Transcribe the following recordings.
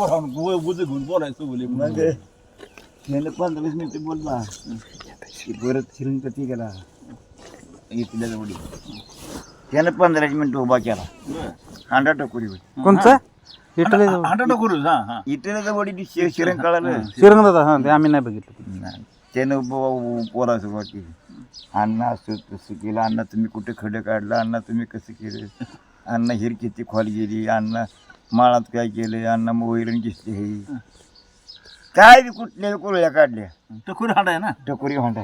उभं राहून गुज घेऊन बोलायचं बोले मग त्यानं 15-20 मिनिटं बोलला की परत फिरून कधी गेला इथल्या जवळ त्यानं 15 मिनिटं उभा केला हांडा टकोरी कोणचा हांडा करू हा इथल्या जवळ शिरण कळालं श्रीरंग दादा हा ते आम्ही नाही बघितलं. त्यानं पोरा सुरुवात केली अण्णा असं तसं केलं अण्णा तुम्ही कुठे खडं काढलं अण्णा तुम्ही कसं केलं अण्णा हिर किती खोल गेली अण्णा माळात काय केलं अण्णा मोहिरण घेतली हे काय बी कुठल्या कोळ्या काढल्या टकोरी हांडा आहे ना टकोरी भांडा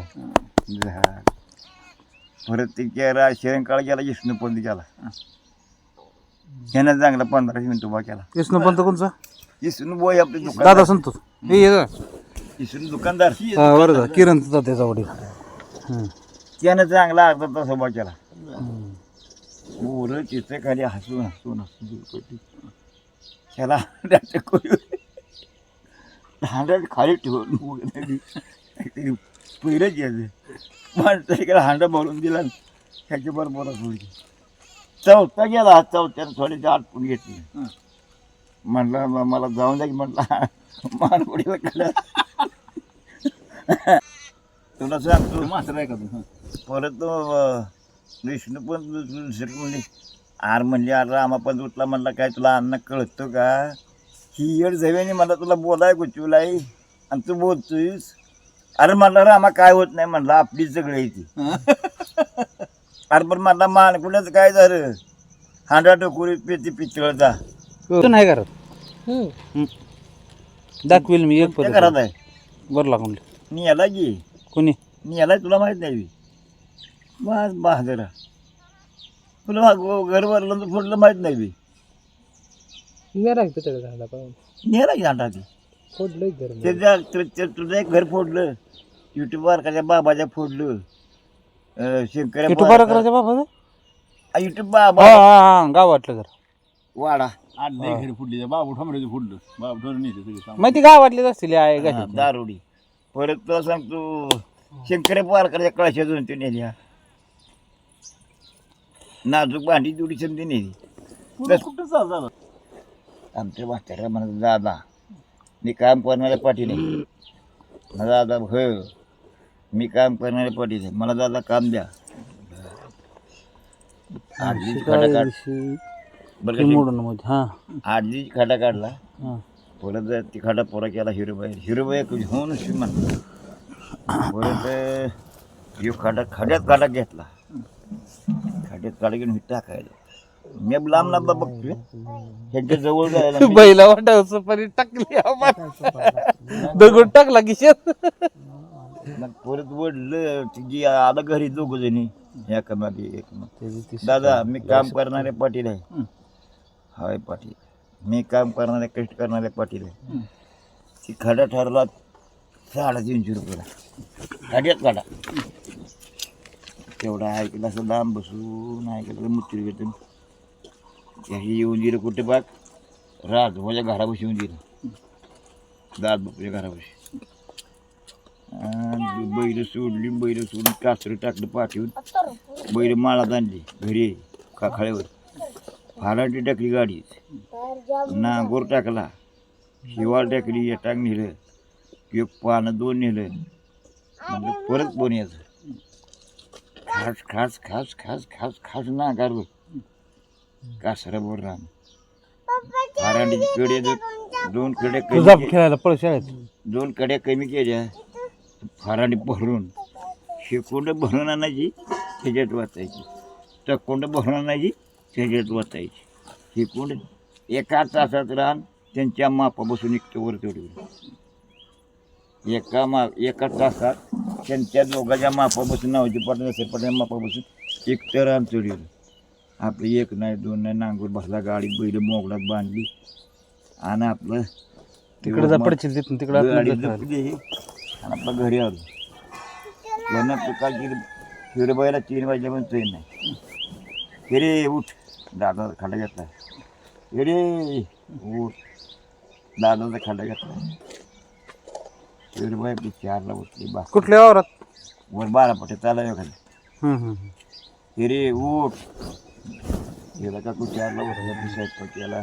परत ते केला शरणकाळ गेला विष्णुपंत गेला ह्यानं चांगला 15 मिनिटं उभा केला. विष्णुपंत कोणचा विष्णू बोय आपले दादा दुकानदार संतोष हे ये का? विष्णू दुकानदार बरं झालं किरण त्याचा वडील. त्यानं चांगला अर्धा तास उभा केला पोरं चित्र खाली हसून हसून हसून त्याला हांडा खाली ठेवून पहिलंच यायचं माणसाला हांडा बोलून दिला त्याच्या बरोबर थोडी चौथा गेला हा चौथ्यानं थोडी आटपून घेतली म्हणलं मला जाऊन जा की म्हटलं मानपुडीला काढा तुला सांगतो मात्र आहे का तू परत तो विष्णू पण दुसरी म्हणली आर म्हणली अरे रामा पण उठला म्हणला काय तुला अन्न कळतो का ही येड झव्याने मला तुला बोलाय गुचवलाय आणि तू बोलतोयस अरे म्हणला रामा काय होत नाही म्हणला आपली सगळी ती अरे पण म्हणला मानकुल्याचं काय झालं हांडा टोकुरी पेती पितळचा तो नाही करत दाखवेल मी एक त्या घरात आहे बरं लागून मी याला की कोणी मी याला तुला माहित नाही बस बहादरा तुला घर भरलं तर फोडलं माहित नाही बी नेला की हांडा ते तुझं एक घर फोडलं युट्यूबवर का बाबाच्या फोडलं शंकर करायच्या बाबा युट्यूब बाबा गावातलं घर वाडा आठ नाही घरी फुडली बाबू ठोंबऱ्याचं फुडलं बाबू ठोंबरे नेते सगळे सामान. माहिती गावातलेच असतील आहे का दारोडी परत तुला सांगतो शंकर पारकरच्या कळशा दोन ते नेल्या नाजूक भांडी जोडी समधी नेली पुढं कुठं झालं आमच्या म्हाताऱ्या म्हणत दादा मी काम करणाऱ्या पाठी नाही मला दादा हो मी काम करणाऱ्या पाठी नाही मला दादा काम द्या आडलीच खडा काढ बरं हा आडलीच खडा काढला हा परत ती खडा पोरा केला हिरोबाई होऊन म्हणतो परत यो खड्यात काढा घेतला खड्यात काढा घेऊन टाकायला मी लांब लांब बघतोय ह्यांच्या जवळ जायला बैला वाटावं परी टाकली दगड टाकला किशात मग परत वडलं जी आलं घरी दोघ जणी एकामागे एक दादा मी काम करणारे पाटील आहे हाय पाटील मी काम करणारे कष्ट करणारे पाटील आहे ती खडा ठरला 350 रुपयाला खड्यात काढा तेवढा ऐकलं असं लांब बसून ऐकलं मुत्री घेतो हे येऊन दिलं कुठे बाग राज माझ्या घरापाशी येऊन दिलं दात बापूच्या घरापाशी बैल सोडली बैल सोडून कासरं टाकलं पाठवून बैल माळात आणली घरी खाळ्यावर फाराटी टाकली गाडी नांगोर टाकला शिवाळ टाकली टाक नेलं एक पानं 2 नेलं म्हणजे परत बोन्याचं खास खास खास खास खास खास नाकारलं कासरा बोर राम फारांडीची कडे 2 कडे खेळायला पळ शाळेत 2 कड्या कमी केल्या फारांडी भरून शेकोंड भरून आणायची त्याच्यात वाचायची टकोंड भरून आणायची त्याच्यात वाचायची शेकोंड एका तासात रान त्यांच्या मापा बसून वर चढवली एका तासात त्यांच्या दोघांच्या मापा बसून नावाची पाटील सरपटाच्या मापा बसून एक तर रान चढवलं आपलं 1 नाही 2 नाही नांगूर बसला गाडी बैल मोगलात बांधली आणि आपलं तिकडे पडशील तिथून तिकडे गाडी जपली आणि आपलं घरी आलो यांना तू काय केलं हिरोबाईला 3 वाजल्यापर्यंत ट्रेन नाही हिरे उठ दादाचा खाडा घेतला हिरे उठ दादाचा खाडा घेतला हिरोबाई आपली 4ला उठली बा कुठल्या वावरात वर 12 पटे चाला एखाद्या हिरे उठ गेला का तू 4ला उठला स्वयंपाक केला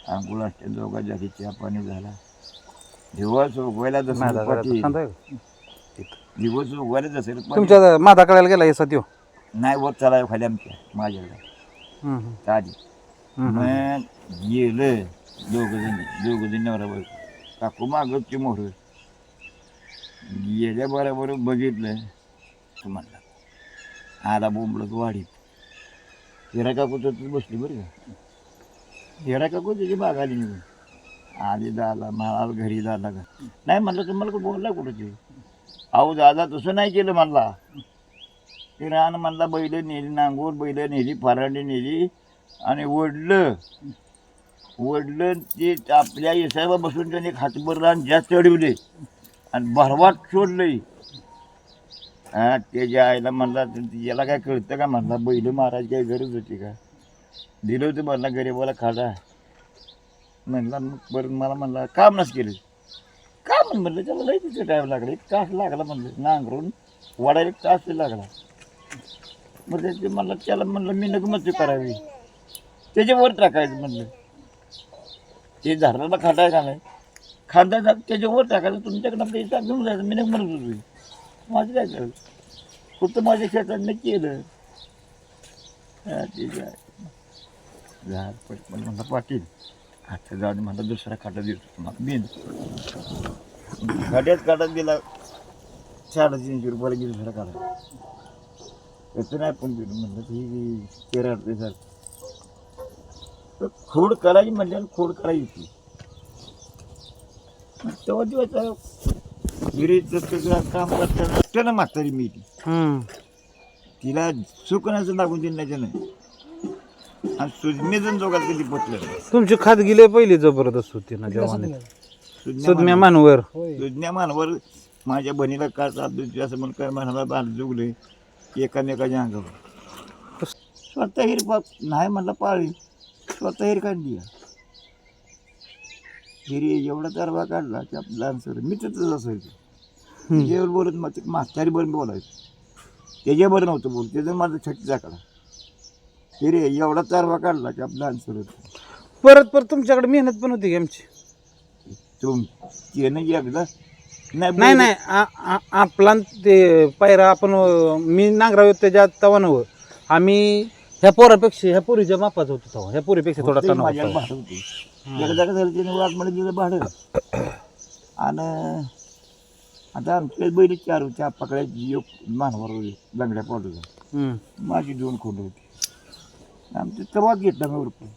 अंघोळ असते दोघा जाती चहा पाणी झाला. दिवस उगवायला जसं माझा पाटील, खांदा आहे का? दिवस उगवायला जसं पाटील. तुमच्या माता कळायला गेला येसा त्यो. नाही वर चालाय खाली आमच्या माझ्याकडे आधी. मग गेलं दोघं जण नवरा बायको. काकू मागची मोहर गेल्या बरोबर बघितलं तू म्हणला आला बोंबलत वाढीत. हिरा काकू तर बसली बरं का. हिरा काकू त्याची बाग आली निघून आधी दादा मला घरी दादा का नाही म्हणलं तुम्हाला बोलला कुठं ते. अहो दादा तसं नाही केलं म्हणला. ते रान म्हणला बैल नेली, नांगोर बैल नेली, फरांडी नेली आणि वडलं ते आपल्या इसाबा बसून त्याने हातभर रान जास्त चढवले आणि भरवाट सोडलंय. हा त्याच्या आईला म्हणला याला काय कळतं का म्हणला. बैल महाराज काय गरज होती का. दिलं होतं म्हणला गरीबाला खाडा म्हणला. मग बरं मला म्हणला काम नस केलं का म्हणलं. त्याला लई तिथे टाईम लागला, 1 तास लागला म्हणलं. नांगरून वाढायला 1 तास लागला. मग त्याचे म्हणलं त्याला म्हणलं मी नगमत करावी त्याच्यावर टाकायचं म्हणलं. ते झाडाला खाटा आहे का नाही खांदा त्याच्यावर टाकायचं. तुमच्याकडं पैसा घेऊन जायचं. मी नाही म्हणत होतो माझं काय करायचं. फक्त माझ्या शेतात मी केलं. ठीक आहे झाड पटपण म्हणलं पाटील खाटा जाऊन म्हणलं दुसरा खाटा देतो तुम्हाला बिन. खाट्यात काढत गेला 350 रुपयाला गेली दुसरा काढा. त्याचं नाही पण गेलो म्हणलं ही 13 रुपये सर खोड करायची म्हणजे खोड करायची. तेव्हा दिवस विहिरीचं काम करताना ना म्हातारी मी ती तिला सुकण्याचं लागून दिलं नाही. आणि सुजमेजन दोघात कधी पटलं. तुमची खादगिले पहिली जबरदस्त होती ना जवानी. सुज्ञा मानवर सुज्ञा मानवर माझ्या बहिणीला का चालतो असं म्हणून काय म्हणाला बांध जुगले एकामेकाच्या अंगावर. स्वतः हिर नाही म्हणलं पाळी स्वतः हिर काढली. हिरी एवढा तरवा काढला की आपलं लहानसर मी तिथंच असायचो. त्याच्यावर बोलत मग ते म्हातारी बरं बोलायचं त्याच्याबरोबर नव्हतं बोल. त्याचं माझं छट्टीचा काढा हिरे एवढा तरवा काढला की आपलं लहानसर होतं. परत तुमच्याकडे मेहनत पण होती की आमची. ते नाही एकदा नाही नाही आपला ते पायरा आपण मी नांगराव त्याच्या तवा नव आम्ही ह्या पोरापेक्षा ह्या पोरीच्या मापात होतो तेव्हा. ह्या पोरीपेक्षा थोडा तणाव माझ्या होता. भाडं होते एकदा का झालं त्याने वाघमध्ये दिलं भाडं. आणि आता आमच्या बैल 4 होते. आपाकडे एक मानवर होते लंगड्या पावडरचा. माझी 2 खोंड होती. आमचं तवाच घेतला मी उरपून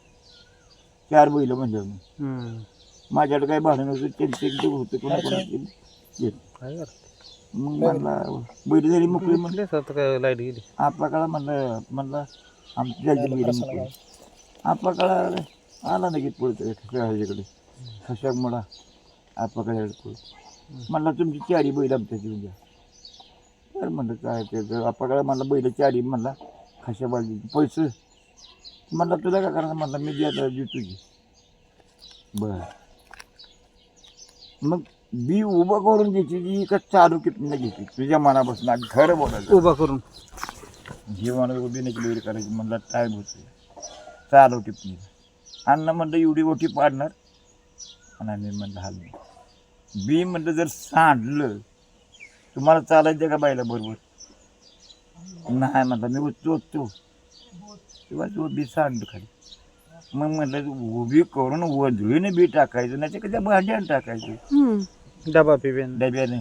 4 बैल म्हणजे माझ्याकडे काही भाडं नव्हतं. त्यांचे होतं कोणाकोणाचे मग म्हणला बैल झाली मोकळी म्हणले काय लाईट गेली. आपाकाळा म्हणलं आमची झाली बैल मोकळी. आपाकाळा आला ना गीत पळतं ह्याच्याकडे खशाक म्हणा आपाकडे पळत म्हणला तुमची 4 बैल आमच्याची उद्या. तर म्हणलं काय ते आपाकडे म्हणला बैल 4 म्हणला खशा बाजू पैसे म्हणला तुला काय करणार म्हणला मी द्यायला देतो की. बरं मग बी उभं करून घ्यायची जी का चालू किती घ्यायची तुझ्या मनापासून खरं बोलायचं उभा करून जेवण उभी नाही बैल करायची म्हणला टाईम होतो चालू टिपणी. अन्न म्हणलं एवढी ओटी पाडणार आणि मी म्हणलं हाल बी म्हणलं जर सांडलं तुम्हाला चालायचं का बायला बरोबर. नाही म्हणलं मी चोचतो तेव्हा तो बी सांडलं खाली. मग म्हटलं उभी करून वधळीने बी टाकायचं नाही तर त्या भांड्यानं टाकायचं डब्याने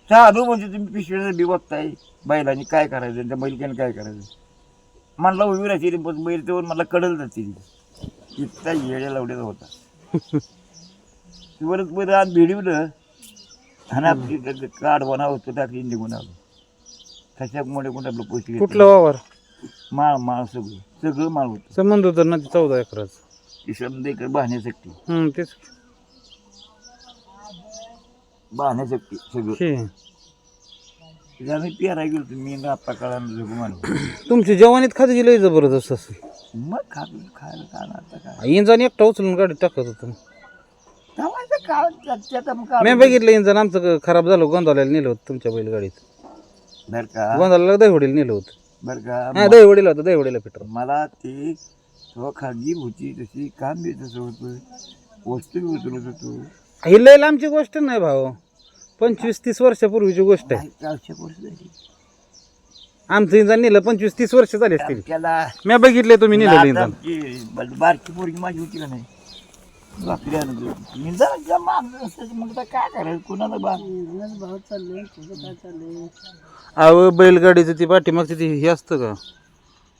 चालू म्हणजे तुम्ही पिशवीचं बी बघताय बैलांनी काय करायचं त्या बैलक्याने काय करायचं. म्हणला उभी राहायची बैल तेव्हा मला कडल जाते इतका येड्या लावड्याचा होता. बरंच बरं आज भिडवलं आणि आपली काढ बनावं टाकली निघून आलो. कशामुळे कोण आपलं पैसे कुठलं वावर माळ सगळं माळ होतं. संबंध होता ना 14 एकराचा. ती समजा इकडे बाहण्यासाठी तेच बाहण्यासाठी सगळं. आम्ही पेरायला गेलो मी आप्पा काळानं जगू मानलो. तुमची जवानीत खादी लय जबरदस्त असेल. मग खायला आता काय इंजान एकटा उचलून गाडी टाकत होतं. मी बघितलं इंजन आमचं खराब झालं गोंधळाला नेलं होतं तुमच्या बैलगाडीत. बरं का गोंधळाला दहीवडीला नेलं होतं. बरं का हा दहीवडीला होतं दहीवडीला पेट्रोल. मला ती तेव्हा खाजगी होती तशी काम बी तसं होतं, वस्तू बी उचलत होतो. ही लय लांबची गोष्ट नाही भाऊ, 25-30 वर्षापूर्वीची गोष्ट आहे. 400 वर्ष झाली आमचं इंजान नेलं 25-30 वर्ष झाली असतील. त्याला. मी बघितले तुम्ही नेलेलं इंजान. बारकी पोरगी माझी होती का नाही, भाकरी आणत होती. मी जरा मागं असायचं, मग आता काय करायचं, कोणाला भाव चाललंय, तुझं काय चाललंय. अहो बैलगाडीचं ती पाठीमागचं ती हे असतं का,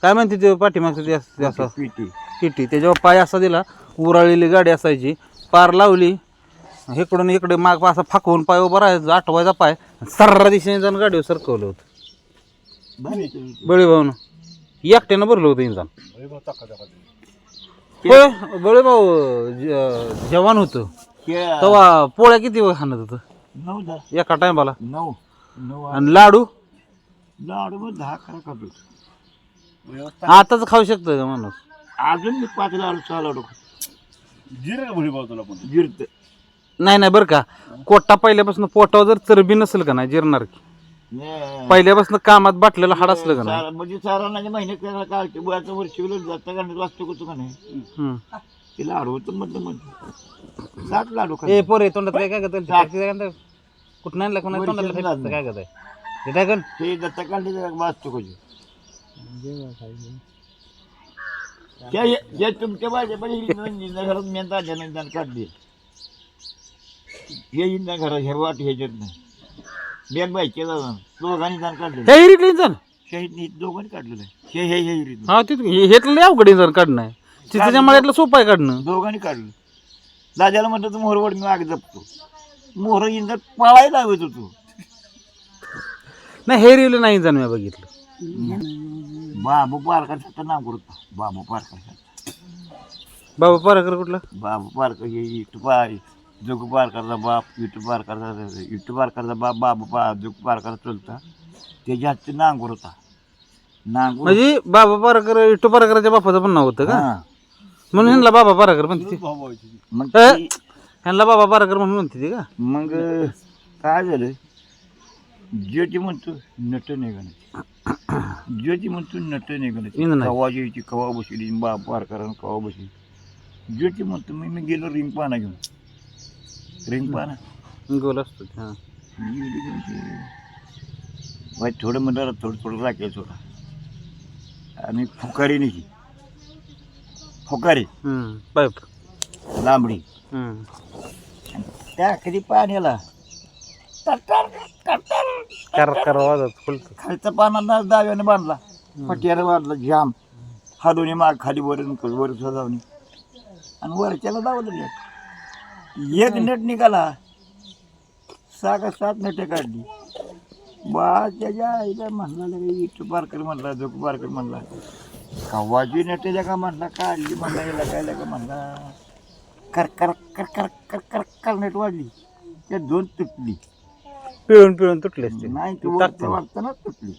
काय म्हणते ते पाठीमागचं ते असतं असं पिटी, त्याच्यावर पाय असा दिला, उराळलेली गाडी असायची, पार लावली, इकडून इकडे माग असा फाकवून पाय उभा राहायचा, आठवायचा पाय, सर्रा दिशेने जाऊन गाडीवर सरकवलं होतं बळीभाऊनं. एकट्यानं भरलं होतं इंजान. बळीभाऊ जवान होतं तेव्हा पोळ्या किती वेळ खाणत होतं 9-10 एका टायमाला. 9 आणि लाडू लाडू 10-11 खातो. आताच खाऊ शकतो का माणूस. अजून मी 5 लाडू 6 लाडू जिरे का भुडी भाऊ तुला पण जिरत. नाही बरं का, कोटा पहिल्यापासून पोटावर जर चरबी नसेल का नाही जिरणार की. पहिल्यापासून कामात बाटलेलं हाड असलं का नाही. म्हणजे सारांना महिने काढते बुवाचं वर्ष जाता गाण्यात वाचतो कसं का नाही ते लाडू होतं म्हटलं 7 लाडू ए पोरे तोंडात काय करत कुठं नाही कोणा तोंडात काय करत आहे ते दत्ता काढले वाचतो कशी तुमच्या माझ्या घरात मेहनत इंधन काढली. हे इंधन घरात हे वाट ह्याच्यात नाही बॅग बाईकच्या जाऊन दोघांनी इंधन काढलेलं. इंजन शहीद दोघांनी काढलेलं आहे. हे हा तिथलं अवघड इंजन काढणं आहे, त्याच्या मळ्यातलं सोपं आहे काढणं. दोघांनी काढलं. दादाला म्हणतो तू मोहरवड मी मागे जपतो, मोहर इंधन पळायला लावत होतो. नाही हे रिवलं नाही इंजन मी बघितलं. बाबू पारकर नाव करतो, बाबू पारकर. बाबा पारकर कुठला बाबू पारकर हे इटू पार जोग पारकरचा बाप, इटू पारकरचा बाप, बाबू जोग पारकर चलता त्याच्या हातचे नांगूर होता. नांगूर म्हणजे बाबा पारकर इटू पारकराच्या बापाचं पण नाव होतं का, म्हणून ह्यांना बाबा पारकर म्हणते. मग ह्यांना बाबा पारकर म्हणून म्हणते का. मग काय झालं, ज्योती म्हणतो नट निघायची, ज्योती म्हणतो नट निघायची, कवा ज्योती कवा बसली, बाप पारकर कवा बसली. ज्योती म्हणतो मी गेलो रिंग पाना घेऊन, रिंग पाना गोल असतो थोडं म्हणलं थोडं राखेल थोडं, आणि फुकारी नाही फुकारी पाईप लांबडी त्या कधी पाण्याला खालचा पानाला दाव्याने बांधला, पट्याने बांधला जाम, हाडून माग खाली वर सजावणी, आणि वरच्याला दावलं. एक नट निघाला, 6-7 नटे काढली. बा त्याच्या आईला म्हणला इटू पारकर म्हणला, जोग पारकर म्हणला, कव्वाची नटेच्या का म्हणला, काढली म्हणला, याला काय का म्हणला, कर नट वाढली, त्या 2 तुटली, पिळून तुटले असते. नाही तू वाटताना तुटली,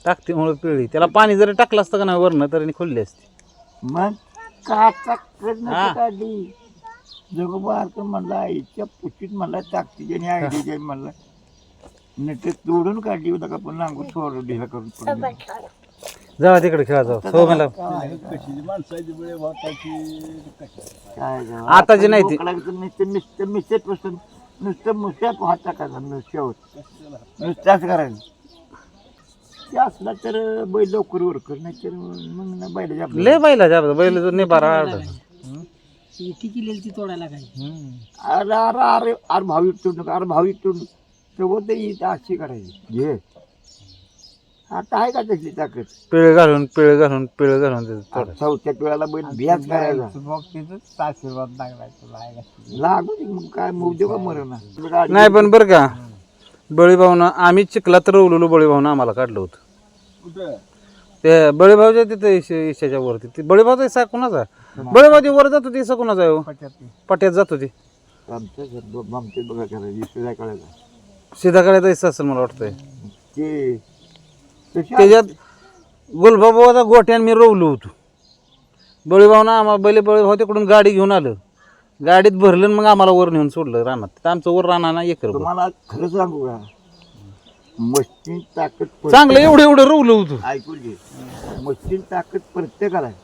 टाकते म्हणून पिळली. त्याला पाणी जरी टाकलं असतं का नाही वरनं तरी खोलली असते. मग काचा काढली, जोग पारकर म्हणला, आईच्या पुशीत म्हणला, ताकदीच्या आणि आयडीच्या म्हणला, नट तोडून काढली होता का पण नांगूर सोडून दिला करून जावा तिकडे खेळा जाऊ. हो मला माणसाची वेळ वाटायची आता जे नाही नुसतं मुस्यात हात टाकायचा, नुसत्याच करायचं. ते असला तर बैल लवकर उरकर, नाही तर मग ना बैलाच्या लय बैला जाब बैल जो निबारा ती तोडायला काय. अरे अरे अरे अरे भाविक तोड अरे भाविक तोड सोबत अशी करायची घे. आता आहे का तसली ताकद, पिळ घालून चौथ्या पिळाला बैल बियाच करायचा लागू दे, मग काय मोजू का मरण नाही. पण बरं का बळीभाऊनं आम्ही चिखलात रवलेलो, बळीभाऊनं आम्हाला काढलं होतं. ते बळीभाऊच्या तिथे ईशाच्या वरती ते बळीभाऊचा इसा कोणाचा, बळीभाऊची वर जात होती इसा कोणाचा आहे, पट्यात जात होती. आमच्या बघा करायची कळायचा सीधा काढायचा इसा असेल मला वाटतंय. ते त्याच्यात गुलबाबाचा गोठ्यान मी रवलो होतो. बळीभाऊनं आम्हाला बळीभाऊ तिकडून गाडी घेऊन आलं, गाडीत भरलं मग आम्हाला वर नेऊन सोडलं रानात. तर आमचं वर राहणार एकर. तुम्हाला खरं सांगू का, मस्तीन ताकद चांगलं एवढं रवलं होतं. ऐकून घे, मस्तीन ताकद प्रत्येकाला आहे.